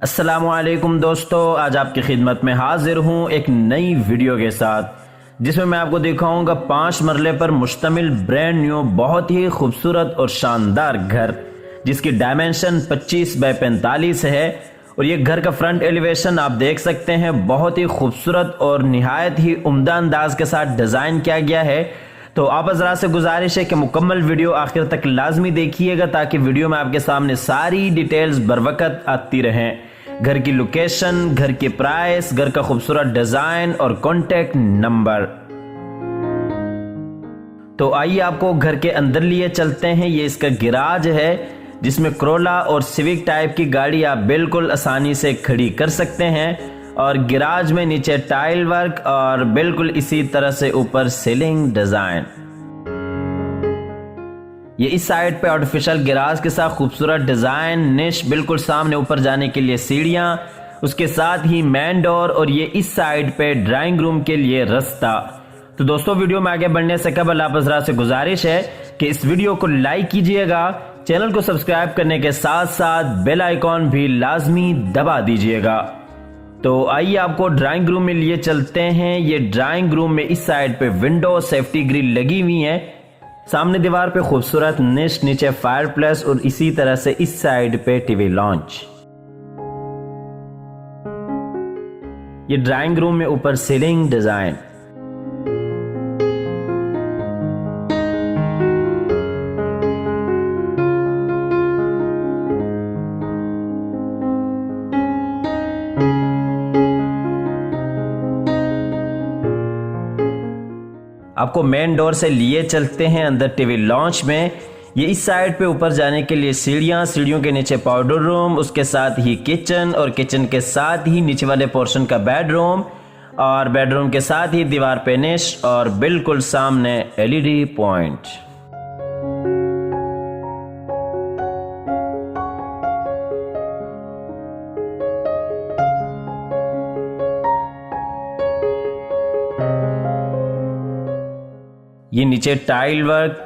अस्सलामुअलैकुम दोस्तों, आज आपकी खिदमत में हाजिर हूँ एक नई वीडियो के साथ जिसमें मैं आपको दिखाऊंगा 5 मरले पर मुश्तमिल ब्रांड न्यू बहुत ही खूबसूरत और शानदार घर जिसकी डायमेंशन 25 बाय 45 है। और ये घर का फ्रंट एलिवेशन आप देख सकते हैं, बहुत ही खूबसूरत और निहायत ही उम्दा अंदाज के साथ डिज़ाइन किया गया है। तो आप हज़रात से गुजारिश है कि मुकम्मल वीडियो आखिर तक लाजमी देखिएगा ताकि वीडियो में आपके सामने सारी डिटेल्स बरवकत आती रहें। घर की लोकेशन, घर की प्राइस, घर का खूबसूरत डिजाइन और कॉन्टेक्ट नंबर। तो आइए आपको घर के अंदर लिए चलते हैं। ये इसका गिराज है जिसमें क्रोला और सिविक टाइप की गाड़ी आप बिल्कुल आसानी से खड़ी कर सकते हैं। और गिराज में नीचे टाइल वर्क और बिल्कुल इसी तरह से ऊपर सीलिंग डिजाइन। ये इस साइड पे आर्टिफिशियल गिराज के साथ खूबसूरत डिजाइन, निश, बिल्कुल सामने ऊपर जाने के लिए सीढ़ियां, उसके साथ ही मेन डोर और ये इस साइड पे ड्राइंग रूम के लिए रास्ता। तो दोस्तों, वीडियो में आगे बढ़ने से कबल आप हज़रात से गुजारिश है कि इस वीडियो को लाइक कीजिएगा, चैनल को सब्सक्राइब करने के साथ साथ बेल आइकॉन भी लाजमी दबा दीजिएगा। तो आइए आपको ड्राइंग रूम में लिए चलते हैं। ये ड्राइंग रूम में इस साइड पे विंडो सेफ्टी ग्रिल लगी हुई है, सामने दीवार पे खूबसूरत निश, नीचे फायरप्लेस और इसी तरह से इस साइड पे टीवी लॉन्च। ये ड्राइंग रूम में ऊपर सीलिंग डिजाइन। आपको मेन डोर से लिए चलते हैं अंदर टीवी लॉन्च में। ये इस साइड पे ऊपर जाने के लिए सीढ़ियां, सीढ़ियों के नीचे पाउडर रूम, उसके साथ ही किचन और किचन के साथ ही नीचे वाले पोर्शन का बेडरूम और बेडरूम के साथ ही दीवार पे निश और बिल्कुल सामने एलईडी पॉइंट। ये नीचे टाइल वर्क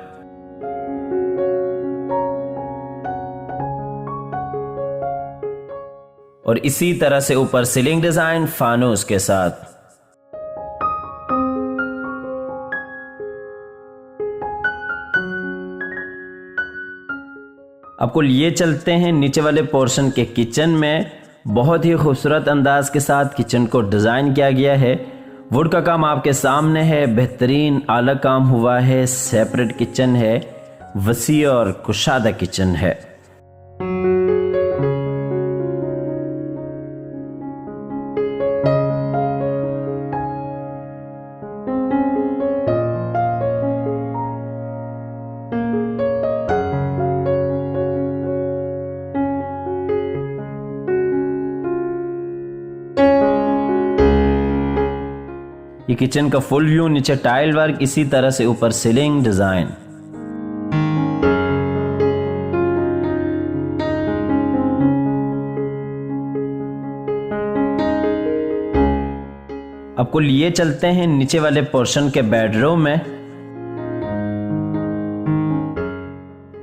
और इसी तरह से ऊपर सीलिंग डिजाइन फानूस के साथ। आपको लिए चलते हैं नीचे वाले पोर्शन के किचन में। बहुत ही खूबसूरत अंदाज के साथ किचन को डिजाइन किया गया है। वुड का काम आपके सामने है, बेहतरीन आला काम हुआ है। सेपरेट किचन है, वसी और कुशादा किचन है। ये किचन का फुल व्यू, नीचे टाइल वर्क, इसी तरह से ऊपर सीलिंग डिजाइन। आपको लिए चलते हैं नीचे वाले पोर्शन के बेडरूम में।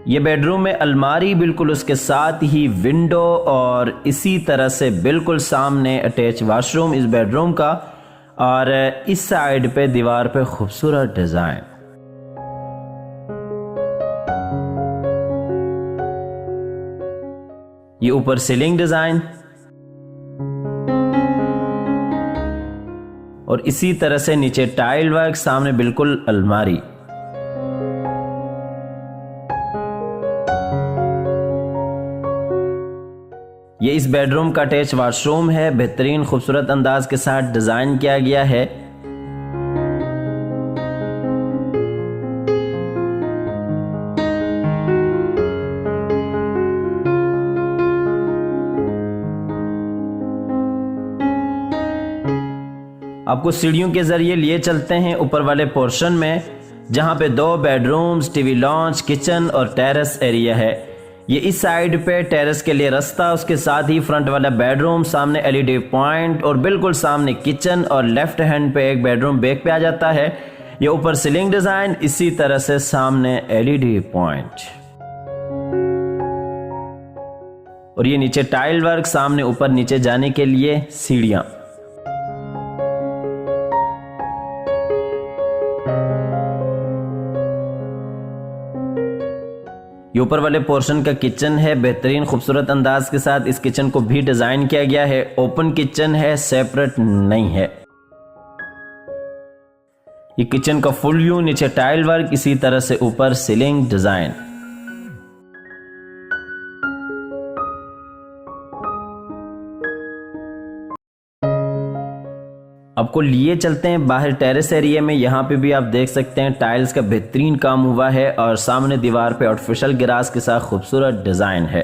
ये बेडरूम में अलमारी, बिल्कुल उसके साथ ही विंडो और इसी तरह से बिल्कुल सामने अटैच वॉशरूम इस बेडरूम का और इस साइड पे दीवार पे खूबसूरत डिजाइन। ये ऊपर सीलिंग डिजाइन और इसी तरह से नीचे टाइल वर्क, सामने बिल्कुल अलमारी। ये इस बेडरूम का अटैच वॉशरूम है, बेहतरीन खूबसूरत अंदाज के साथ डिजाइन किया गया है। आपको सीढ़ियों के जरिए लिए चलते हैं ऊपर वाले पोर्शन में जहां पे 2 बेडरूम्स, टीवी लॉन्च, किचन और टेरेस एरिया है। ये इस साइड पे टेरेस के लिए रास्ता, उसके साथ ही फ्रंट वाला बेडरूम, सामने एलईडी पॉइंट और बिल्कुल सामने किचन और लेफ्ट हैंड पे एक बेडरूम बैक पे आ जाता है। ये ऊपर सीलिंग डिजाइन, इसी तरह से सामने एलईडी पॉइंट और ये नीचे टाइल वर्क, सामने ऊपर नीचे जाने के लिए सीढ़ियां। ये ऊपर वाले पोर्शन का किचन है, बेहतरीन खूबसूरत अंदाज के साथ इस किचन को भी डिजाइन किया गया है। ओपन किचन है, सेपरेट नहीं है। ये किचन का फुल व्यू, नीचे टाइल वर्क, इसी तरह से ऊपर सीलिंग डिजाइन। आपको लिए चलते हैं बाहर टेरेस एरिया में। यहाँ पे भी आप देख सकते हैं टाइल्स का बेहतरीन काम हुआ है और सामने दीवार पे आर्टिफिशियल ग्रास के साथ खूबसूरत डिजाइन है।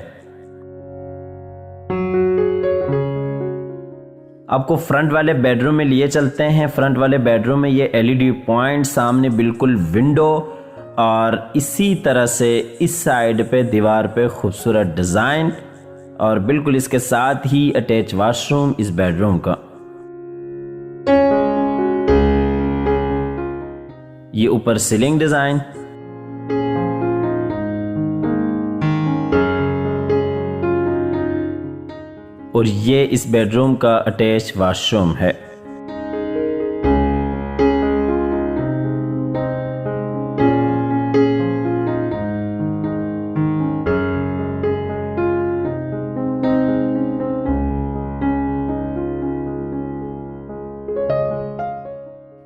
आपको फ्रंट वाले बेडरूम में लिए चलते हैं। फ्रंट वाले बेडरूम में ये एलईडी पॉइंट, सामने बिल्कुल विंडो और इसी तरह से इस साइड पे दीवार पे खूबसूरत डिजाइन और बिल्कुल इसके साथ ही अटैच वॉशरूम इस बेडरूम का। ये ऊपर सीलिंग डिजाइन, और ये इस बेडरूम का अटैच वॉशरूम है।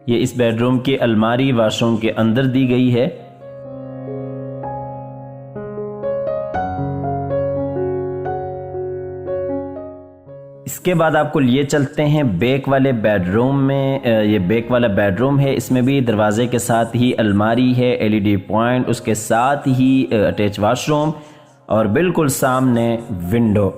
ये इस बेडरूम की अलमारी वॉशरूम के अंदर दी गई है। इसके बाद आपको लिए चलते हैं बैक वाले बेडरूम में। ये बैक वाला बेडरूम है, इसमें भी दरवाजे के साथ ही अलमारी है, एलईडी पॉइंट, उसके साथ ही अटैच वॉशरूम और बिल्कुल सामने विंडो।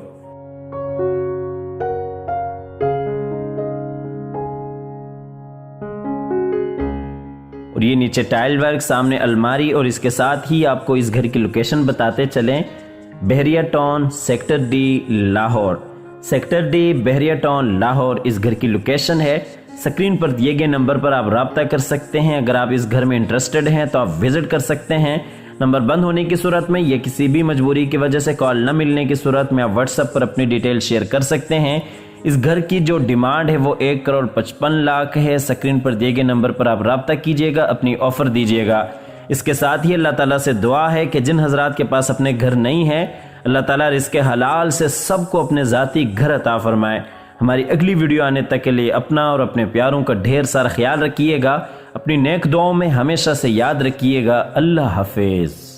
और ये नीचे टाइल वर्क, सामने अलमारी और इसके साथ ही आपको इस घर की लोकेशन बताते चलें। Bahria town, sector D, Lahore. Sector D, Bahria town, Lahore इस घर की लोकेशन है। स्क्रीन पर दिए गए नंबर पर आप राब्ता कर सकते हैं। अगर आप इस घर में इंटरेस्टेड हैं तो आप विजिट कर सकते हैं। नंबर बंद होने की सूरत में या किसी भी मजबूरी की वजह से कॉल न मिलने की सूरत में आप व्हाट्सएप पर अपनी डिटेल शेयर कर सकते हैं। इस घर की जो डिमांड है वो 1,55,00,000 है। स्क्रीन पर दिए गए नंबर पर आप राब्ता कीजिएगा, अपनी ऑफर दीजिएगा। इसके साथ ही अल्लाह ताला से दुआ है कि जिन हजरात के पास अपने घर नहीं है, अल्लाह ताला रिज़्क़े हलाल से सबको अपने ज़ाती घर अता फरमाए। हमारी अगली वीडियो आने तक के लिए अपना और अपने प्यारों का ढेर सारा ख्याल रखिएगा। अपनी नेक दुआओं में हमेशा से याद रखिएगा। अल्लाह हाफिज़।